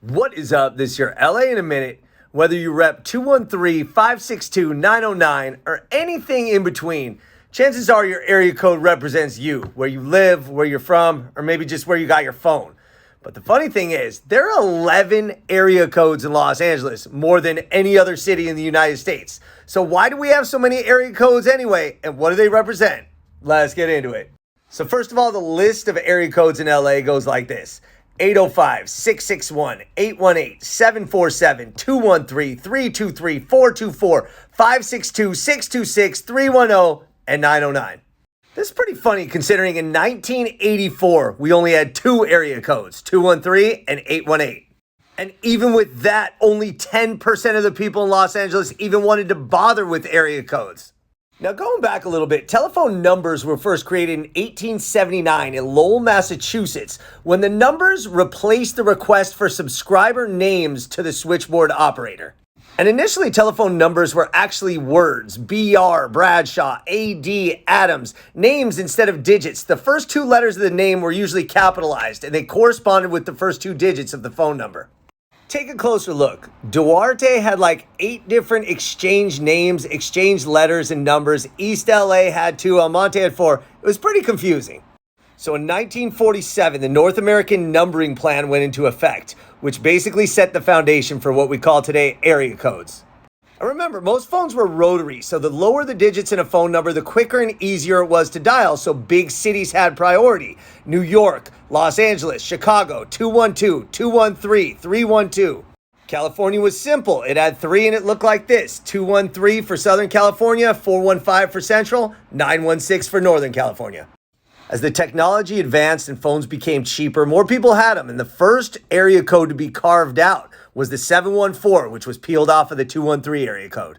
What is up? This is your LA in a minute. Whether you rep 213-562-909 or anything in between, chances are your area code represents you, where you live, where you're from, or maybe just where you got your phone. But the funny thing is, there are 11 area codes in Los Angeles, more than any other city in the United States. So why do we have so many area codes anyway, and what do they represent? Let's get into it. So first of all, the list of area codes in LA goes like this: 805-661-818-747-213-323-424-562-626-310, and 909. This is pretty funny considering in 1984, we only had two area codes, 213 and 818. And even with that, only 10% of the people in Los Angeles even wanted to bother with area codes. Now, going back a little bit, telephone numbers were first created in 1879 in Lowell, Massachusetts, when the numbers replaced the request for subscriber names to the switchboard operator. And initially, telephone numbers were actually words: BR, Bradshaw, AD, Adams, names instead of digits. The first two letters of the name were usually capitalized, and they corresponded with the first two digits of the phone number. Take a closer look. Duarte had like 8 different exchange names, exchange letters and numbers. East LA had 2, Almonte had 4. It was pretty confusing. So in 1947, the North American Numbering Plan went into effect, which basically set the foundation for what we call today area codes. And remember, most phones were rotary, so the lower the digits in a phone number, the quicker and easier it was to dial, so big cities had priority. New York, Los Angeles, Chicago, 212, 213, 312. California was simple. It had 3 and it looked like this: 213 for Southern California, 415 for Central, 916 for Northern California. As the technology advanced and phones became cheaper, more people had them, and the first area code to be carved out was the 714, which was peeled off of the 213 area code.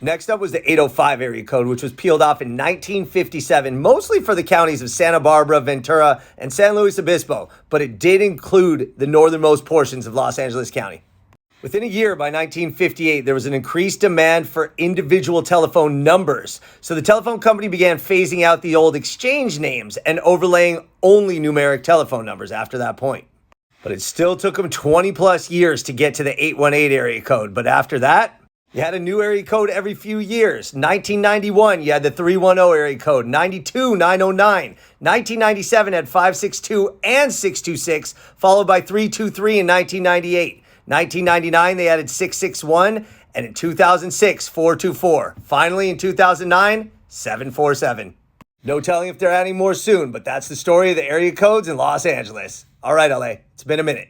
Next up was the 805 area code, which was peeled off in 1957, mostly for the counties of Santa Barbara, Ventura, and San Luis Obispo, but it did include the northernmost portions of Los Angeles County. Within a year, by 1958, there was an increased demand for individual telephone numbers. So the telephone company began phasing out the old exchange names and overlaying only numeric telephone numbers after that point. But it still took them 20 plus years to get to the 818 area code. But after that, you had a new area code every few years. 1991, you had the 310 area code. 92, 909. 1997 had 562 and 626, followed by 323 in 1998. 1999, they added 661, and in 2006, 424. Finally, in 2009, 747. No telling if they're adding more soon, but that's the story of the area codes in Los Angeles. All right, LA, it's been a minute.